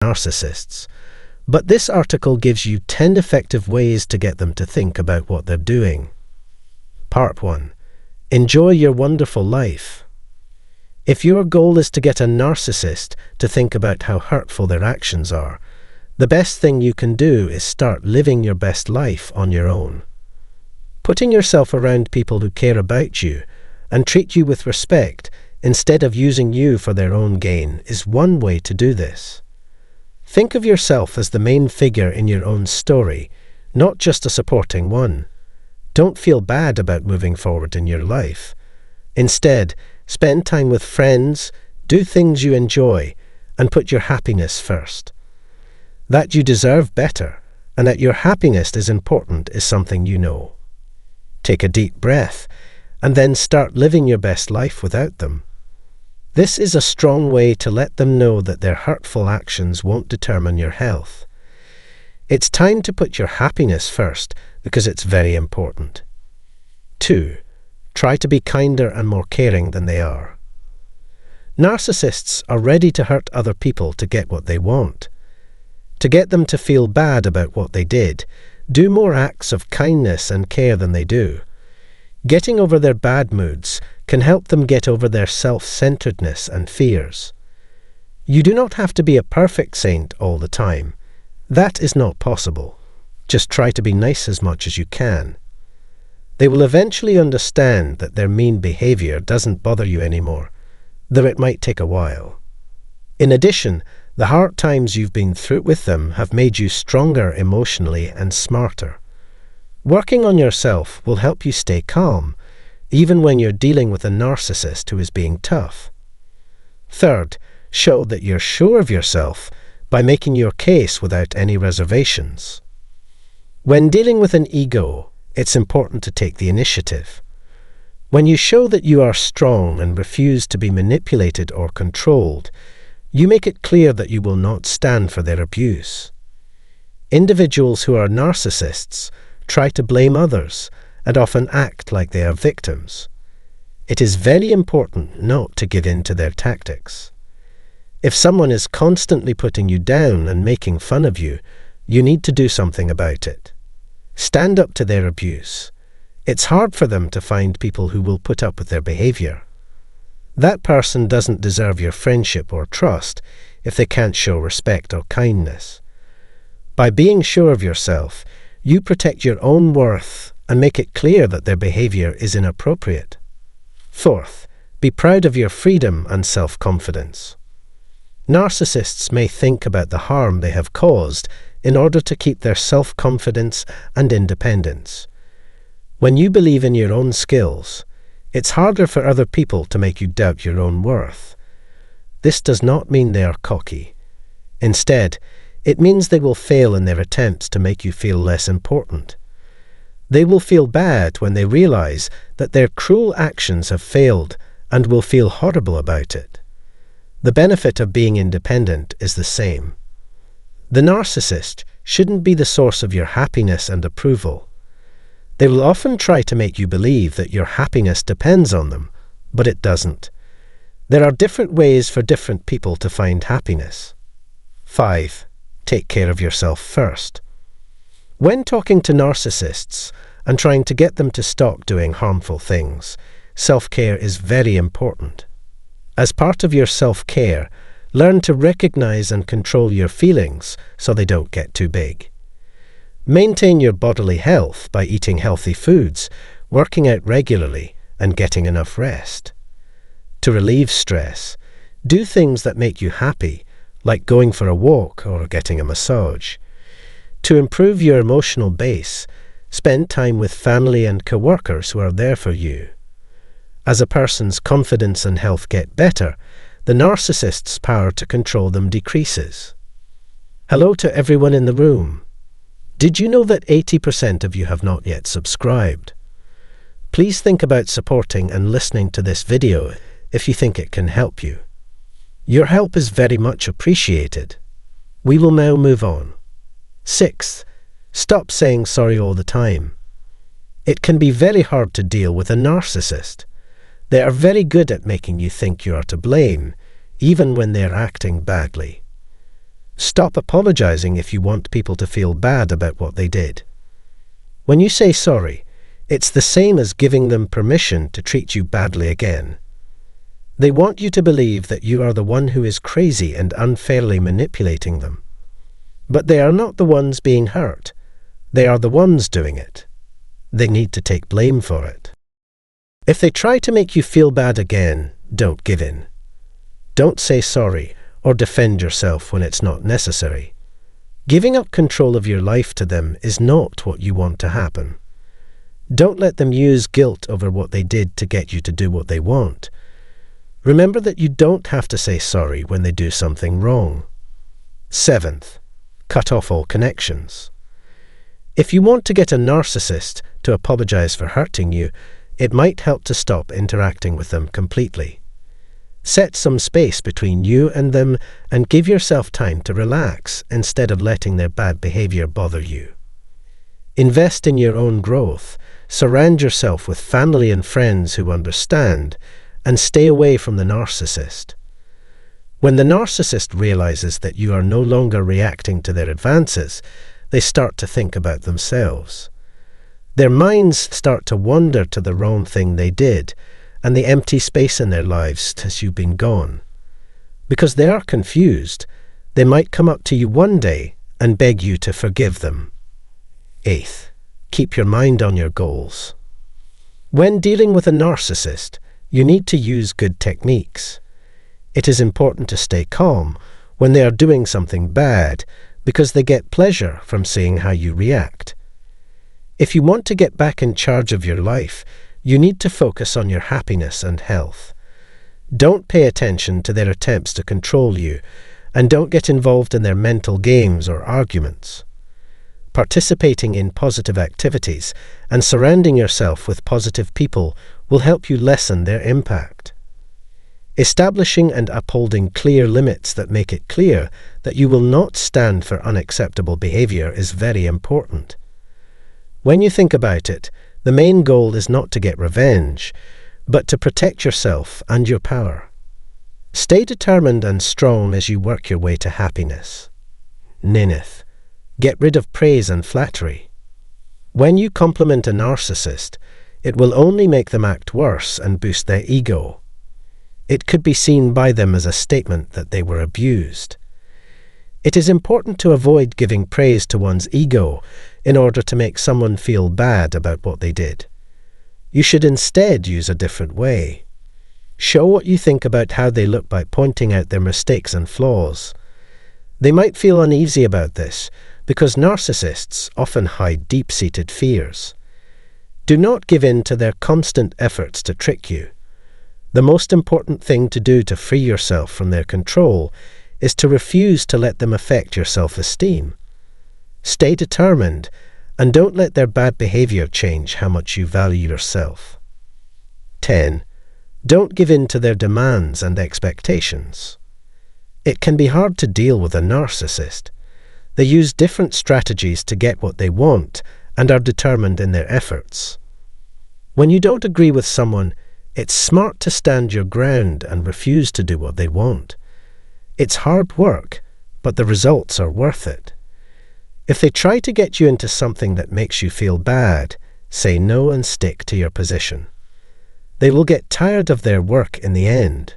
narcissists. But this article gives you 10 effective ways to get them to think about what they're doing. Part 1. Enjoy your wonderful life. If your goal is to get a narcissist to think about how hurtful their actions are, the best thing you can do is start living your best life on your own. Putting yourself around people who care about you and treat you with respect instead of using you for their own gain is one way to do this. Think of yourself as the main figure in your own story, not just a supporting one. Don't feel bad about moving forward in your life. Instead, spend time with friends, do things you enjoy, and put your happiness first. That you deserve better, and that your happiness is important is something you know. Take a deep breath, and then start living your best life without them. This is a strong way to let them know that their hurtful actions won't determine your health. It's time to put your happiness first because it's very important. 2. Try to be kinder and more caring than they are. Narcissists are ready to hurt other people to get what they want. To get them to feel bad about what they did, do more acts of kindness and care than they do. Getting over their bad moods can help them get over their self-centeredness and fears. You do not have to be a perfect saint all the time. That is not possible. Just try to be nice as much as you can. They will eventually understand that their mean behavior doesn't bother you anymore, though it might take a while. In addition, the hard times you've been through with them have made you stronger emotionally and smarter. Working on yourself will help you stay calm, even when you're dealing with a narcissist who is being tough. 3rd, show that you're sure of yourself by making your case without any reservations. When dealing with an ego, it's important to take the initiative. When you show that you are strong and refuse to be manipulated or controlled, you make it clear that you will not stand for their abuse. Individuals who are narcissists try to blame others and often act like they are victims. It is very important not to give in to their tactics. If someone is constantly putting you down and making fun of you, you need to do something about it. Stand up to their abuse. It's hard for them to find people who will put up with their behavior. That person doesn't deserve your friendship or trust if they can't show respect or kindness. By being sure of yourself, you protect your own worth and make it clear that their behavior is inappropriate. 4th, be proud of your freedom and self-confidence. Narcissists may think about the harm they have caused in order to keep their self-confidence and independence. When you believe in your own skills, it's harder for other people to make you doubt your own worth. This does not mean they are cocky. Instead, it means they will fail in their attempts to make you feel less important. They will feel bad when they realize that their cruel actions have failed and will feel horrible about it. The benefit of being independent is the same. The narcissist shouldn't be the source of your happiness and approval. They will often try to make you believe that your happiness depends on them, but it doesn't. There are different ways for different people to find happiness. 5. Take care of yourself first. When talking to narcissists and trying to get them to stop doing harmful things, self-care is very important. As part of your self-care, learn to recognize and control your feelings so they don't get too big. Maintain your bodily health by eating healthy foods, working out regularly, and getting enough rest. To relieve stress, do things that make you happy, like going for a walk or getting a massage. To improve your emotional base, spend time with family and co-workers who are there for you. As a person's confidence and health get better, the narcissist's power to control them decreases. Hello to everyone in the room. Did you know that 80% of you have not yet subscribed? Please think about supporting and listening to this video if you think it can help you. Your help is very much appreciated. We will now move on. 6. Stop saying sorry all the time. It can be very hard to deal with a narcissist. They are very good at making you think you are to blame, even when they are acting badly. Stop apologizing if you want people to feel bad about what they did. When you say sorry, it's the same as giving them permission to treat you badly again. They want you to believe that you are the one who is crazy and unfairly manipulating them. But they are not the ones being hurt. They are the ones doing it. They need to take blame for it. If they try to make you feel bad again, don't give in. Don't say sorry or defend yourself when it's not necessary. Giving up control of your life to them is not what you want to happen. Don't let them use guilt over what they did to get you to do what they want. Remember that you don't have to say sorry when they do something wrong. 7th, cut off all connections. If you want to get a narcissist to apologize for hurting you, it might help to stop interacting with them completely. Set some space between you and them and give yourself time to relax instead of letting their bad behavior bother you. Invest in your own growth, surround yourself with family and friends who understand, and stay away from the narcissist. When the narcissist realizes that you are no longer reacting to their advances, they start to think about themselves. Their minds start to wander to the wrong thing they did, and the empty space in their lives as you've been gone. Because they are confused, they might come up to you one day and beg you to forgive them. 8th, keep your mind on your goals. When dealing with a narcissist, you need to use good techniques. It is important to stay calm when they are doing something bad because they get pleasure from seeing how you react. If you want to get back in charge of your life, you need to focus on your happiness and health. Don't pay attention to their attempts to control you, and don't get involved in their mental games or arguments. Participating in positive activities and surrounding yourself with positive people will help you lessen their impact. Establishing and upholding clear limits that make it clear that you will not stand for unacceptable behavior is very important. When you think about it, the main goal is not to get revenge, but to protect yourself and your power. Stay determined and strong as you work your way to happiness. 9th, get rid of praise and flattery. When you compliment a narcissist, it will only make them act worse and boost their ego. It could be seen by them as a statement that they were abused. It is important to avoid giving praise to one's ego in order to make someone feel bad about what they did. You should instead use a different way. Show what you think about how they look by pointing out their mistakes and flaws. They might feel uneasy about this because narcissists often hide deep-seated fears. Do not give in to their constant efforts to trick you. The most important thing to do to free yourself from their control is to refuse to let them affect your self-esteem. Stay determined and don't let their bad behavior change how much you value yourself. 10. Don't give in to their demands and expectations. It can be hard to deal with a narcissist. They use different strategies to get what they want and are determined in their efforts. When you don't agree with someone, it's smart to stand your ground and refuse to do what they want. It's hard work, but the results are worth it. If they try to get you into something that makes you feel bad, say no and stick to your position. They will get tired of their work in the end.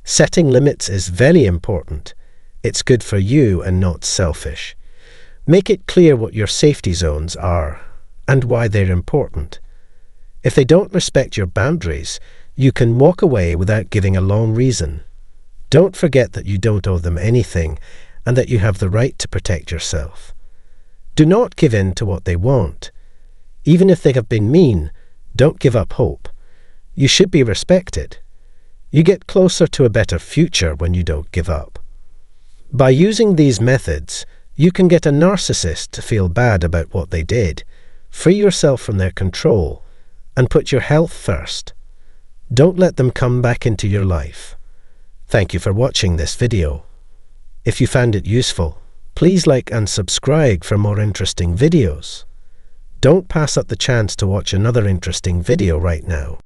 Setting limits is very important. It's good for you and not selfish. Make it clear what your safety zones are and why they're important. If they don't respect your boundaries, you can walk away without giving a long reason. Don't forget that you don't owe them anything and that you have the right to protect yourself. Do not give in to what they want. Even if they have been mean, don't give up hope. You should be respected. You get closer to a better future when you don't give up. By using these methods, you can get a narcissist to feel bad about what they did, free yourself from their control, and put your health first. Don't let them come back into your life. Thank you for watching this video. If you found it useful, please like and subscribe for more interesting videos. Don't pass up the chance to watch another interesting video right now.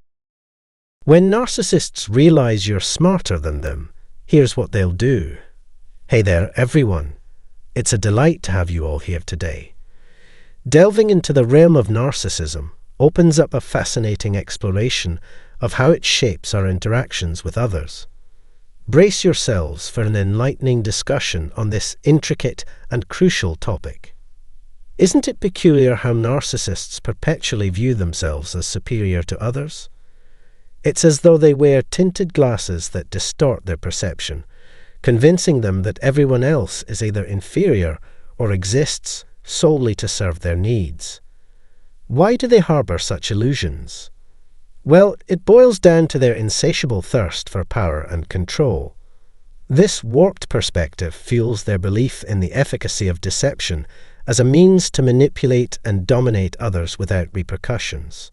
When narcissists realize you're smarter than them, here's what they'll do. Hey there, everyone. It's a delight to have you all here today. Delving into the realm of narcissism opens up a fascinating exploration of how it shapes our interactions with others. Brace yourselves for an enlightening discussion on this intricate and crucial topic. Isn't it peculiar how narcissists perpetually view themselves as superior to others? It's as though they wear tinted glasses that distort their perception, convincing them that everyone else is either inferior or exists solely to serve their needs. Why do they harbor such illusions? Well, it boils down to their insatiable thirst for power and control. This warped perspective fuels their belief in the efficacy of deception as a means to manipulate and dominate others without repercussions.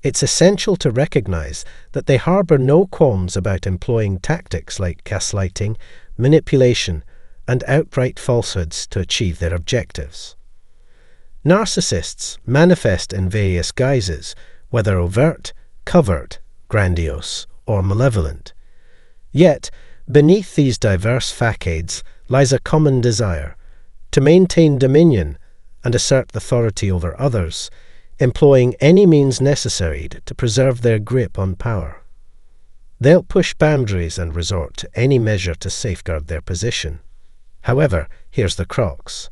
It's essential to recognize that they harbor no qualms about employing tactics like gaslighting, manipulation, and outright falsehoods to achieve their objectives. Narcissists manifest in various guises, whether overt, covert, grandiose, or malevolent. Yet, beneath these diverse facades lies a common desire to maintain dominion and assert authority over others, employing any means necessary to preserve their grip on power. They'll push boundaries and resort to any measure to safeguard their position. However, here's the crux.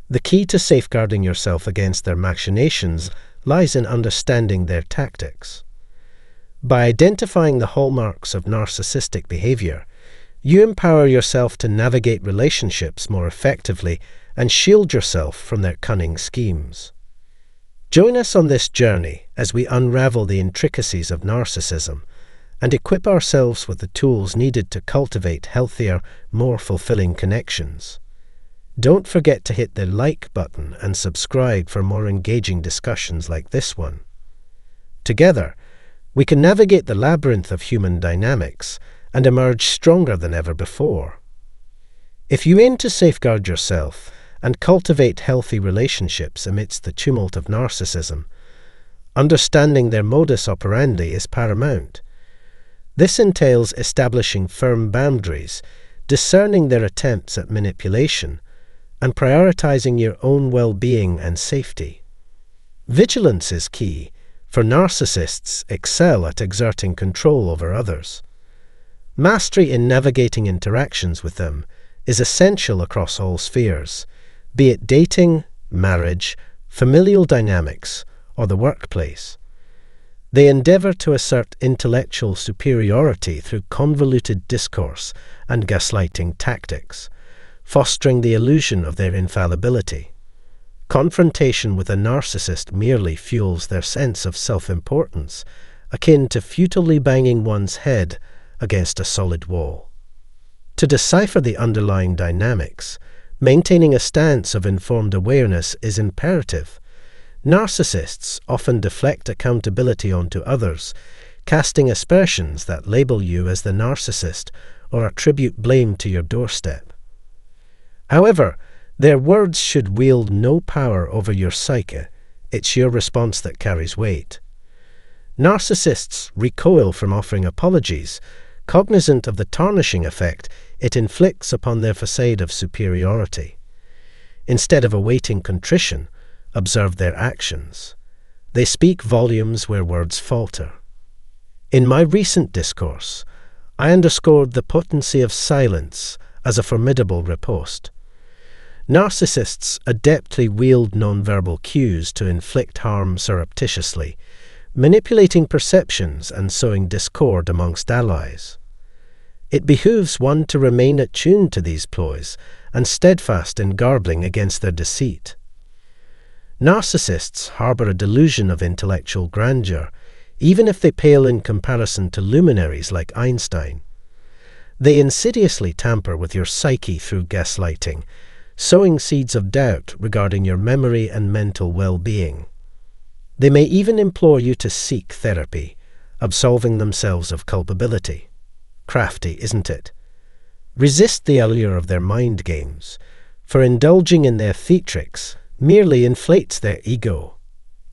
The key to safeguarding yourself against their machinations lies in understanding their tactics. By identifying the hallmarks of narcissistic behavior, you empower yourself to navigate relationships more effectively and shield yourself from their cunning schemes. Join us on this journey as we unravel the intricacies of narcissism and equip ourselves with the tools needed to cultivate healthier, more fulfilling connections. Don't forget to hit the like button and subscribe for more engaging discussions like this one. Together, we can navigate the labyrinth of human dynamics and emerge stronger than ever before. If you aim to safeguard yourself and cultivate healthy relationships amidst the tumult of narcissism, understanding their modus operandi is paramount. This entails establishing firm boundaries, discerning their attempts at manipulation, and prioritizing your own well-being and safety. Vigilance is key, for narcissists excel at exerting control over others. Mastery in navigating interactions with them is essential across all spheres, be it dating, marriage, familial dynamics, or the workplace. They endeavor to assert intellectual superiority through convoluted discourse and gaslighting tactics, fostering the illusion of their infallibility. Confrontation with a narcissist merely fuels their sense of self-importance, akin to futilely banging one's head against a solid wall. To decipher the underlying dynamics, maintaining a stance of informed awareness is imperative. Narcissists often deflect accountability onto others, casting aspersions that label you as the narcissist or attribute blame to your doorstep. However, their words should wield no power over your psyche. It's your response that carries weight. Narcissists recoil from offering apologies, cognizant of the tarnishing effect it inflicts upon their facade of superiority. Instead of awaiting contrition, observe their actions. They speak volumes where words falter. In my recent discourse, I underscored the potency of silence as a formidable riposte. Narcissists adeptly wield nonverbal cues to inflict harm surreptitiously, manipulating perceptions and sowing discord amongst allies. It behooves one to remain attuned to these ploys and steadfast in guarding against their deceit. Narcissists harbor a delusion of intellectual grandeur, even if they pale in comparison to luminaries like Einstein. They insidiously tamper with your psyche through gaslighting, sowing seeds of doubt regarding your memory and mental well-being. They may even implore you to seek therapy, absolving themselves of culpability. Crafty, isn't it? Resist the allure of their mind games, for indulging in their theatrics merely inflates their ego.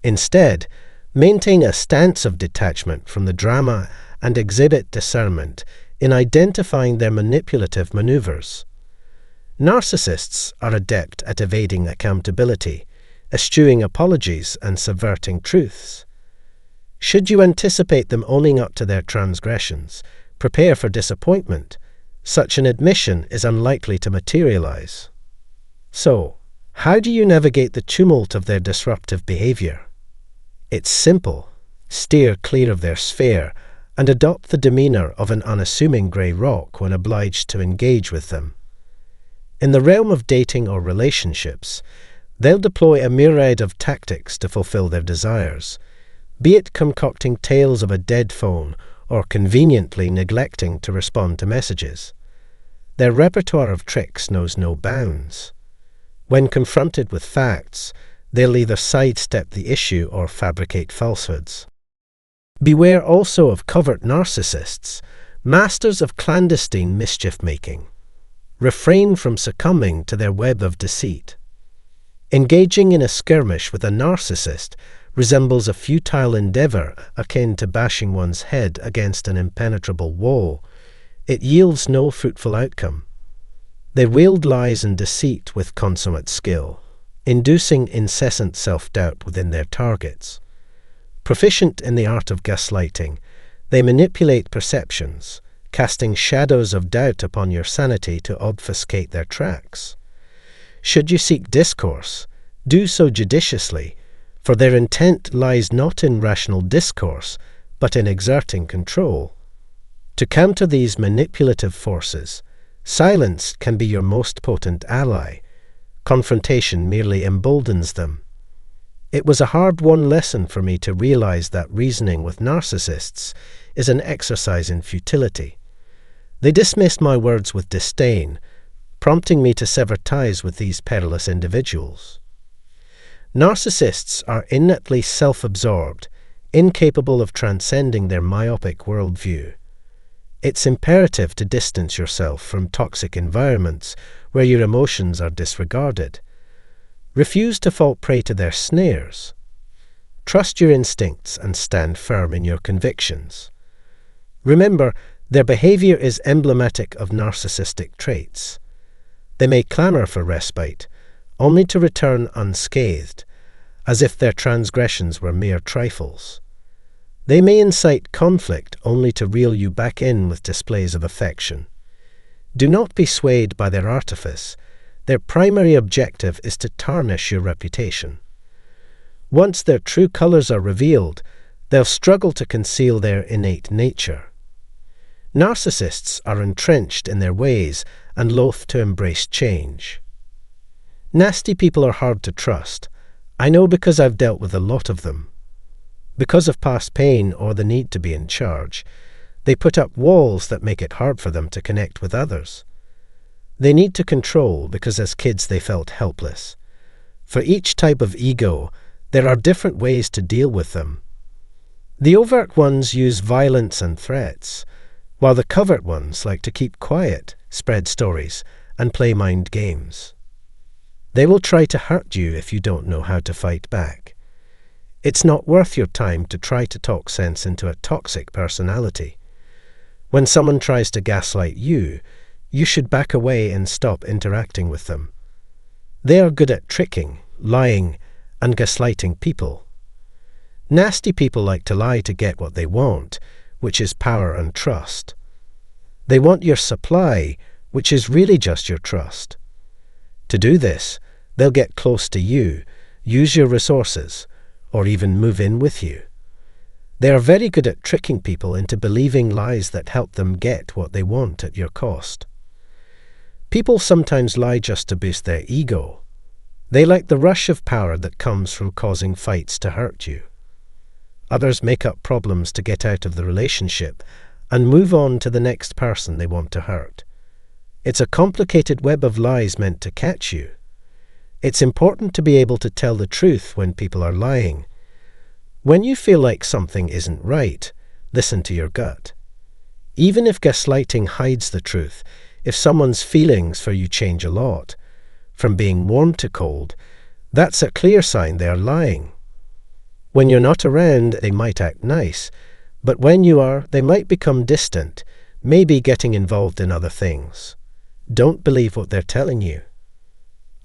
Instead, maintain a stance of detachment from the drama and exhibit discernment in identifying their manipulative maneuvers. Narcissists are adept at evading accountability, eschewing apologies and subverting truths. Should you anticipate them owning up to their transgressions, prepare for disappointment. Such an admission is unlikely to materialize. So, how do you navigate the tumult of their disruptive behavior? It's simple. Steer clear of their sphere and adopt the demeanor of an unassuming grey rock when obliged to engage with them. In the realm of dating or relationships, they'll deploy a myriad of tactics to fulfill their desires, be it concocting tales of a dead phone or conveniently neglecting to respond to messages. Their repertoire of tricks knows no bounds. When confronted with facts, they'll either sidestep the issue or fabricate falsehoods. Beware also of covert narcissists, masters of clandestine mischief-making. Refrain from succumbing to their web of deceit. Engaging in a skirmish with a narcissist resembles a futile endeavor akin to bashing one's head against an impenetrable wall. It yields no fruitful outcome. They wield lies and deceit with consummate skill, inducing incessant self-doubt within their targets. Proficient in the art of gaslighting, they manipulate perceptions, casting shadows of doubt upon your sanity to obfuscate their tracks. Should you seek discourse, do so judiciously, for their intent lies not in rational discourse, but in exerting control. To counter these manipulative forces, silence can be your most potent ally. Confrontation merely emboldens them. It was a hard-won lesson for me to realize that reasoning with narcissists is an exercise in futility. They dismissed my words with disdain, prompting me to sever ties with these perilous individuals. Narcissists are innately self-absorbed, incapable of transcending their myopic worldview. It's imperative to distance yourself from toxic environments where your emotions are disregarded. Refuse to fall prey to their snares. Trust your instincts and stand firm in your convictions. Remember, their behavior is emblematic of narcissistic traits. They may clamor for respite, only to return unscathed, as if their transgressions were mere trifles. They may incite conflict only to reel you back in with displays of affection. Do not be swayed by their artifice. Their primary objective is to tarnish your reputation. Once their true colors are revealed, they'll struggle to conceal their innate nature. Narcissists are entrenched in their ways and loath to embrace change. Nasty people are hard to trust. I know because I've dealt with a lot of them. Because of past pain or the need to be in charge, they put up walls that make it hard for them to connect with others. They need to control because as kids they felt helpless. For each type of ego, there are different ways to deal with them. The overt ones use violence and threats, while the covert ones like to keep quiet, spread stories, and play mind games. They will try to hurt you if you don't know how to fight back. It's not worth your time to try to talk sense into a toxic personality. When someone tries to gaslight you, you should back away and stop interacting with them. They are good at tricking, lying, and gaslighting people. Nasty people like to lie to get what they want, which is power and trust. They want your supply, which is really just your trust. To do this, they'll get close to you, use your resources, or even move in with you. They are very good at tricking people into believing lies that help them get what they want at your cost. People sometimes lie just to boost their ego. They like the rush of power that comes from causing fights to hurt you. Others make up problems to get out of the relationship and move on to the next person they want to hurt. It's a complicated web of lies meant to catch you. It's important to be able to tell the truth when people are lying. When you feel like something isn't right, listen to your gut. Even if gaslighting hides the truth, if someone's feelings for you change a lot, from being warm to cold, that's a clear sign they are lying. When you're not around, they might act nice, but when you are, they might become distant, maybe getting involved in other things. Don't believe what they're telling you.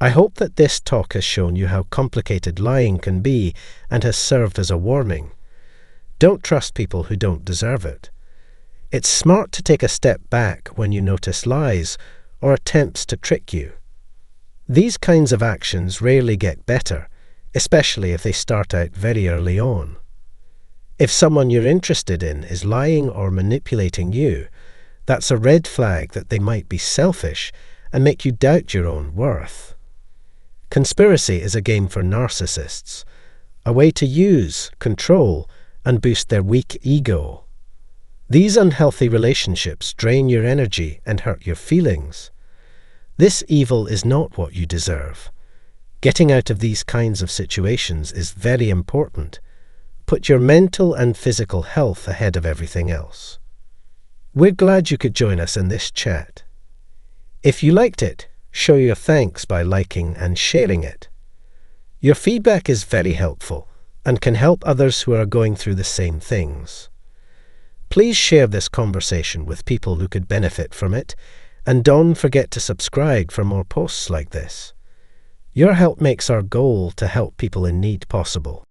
I hope that this talk has shown you how complicated lying can be and has served as a warning. Don't trust people who don't deserve it. It's smart to take a step back when you notice lies or attempts to trick you. These kinds of actions rarely get better, especially if they start out very early on. If someone you're interested in is lying or manipulating you, that's a red flag that they might be selfish and make you doubt your own worth. Conspiracy is a game for narcissists, a way to use, control, and boost their weak ego. These unhealthy relationships drain your energy and hurt your feelings. This evil is not what you deserve. Getting out of these kinds of situations is very important. Put your mental and physical health ahead of everything else. We're glad you could join us in this chat. If you liked it, show your thanks by liking and sharing it. Your feedback is very helpful and can help others who are going through the same things. Please share this conversation with people who could benefit from it, and don't forget to subscribe for more posts like this. Your help makes our goal to help people in need possible.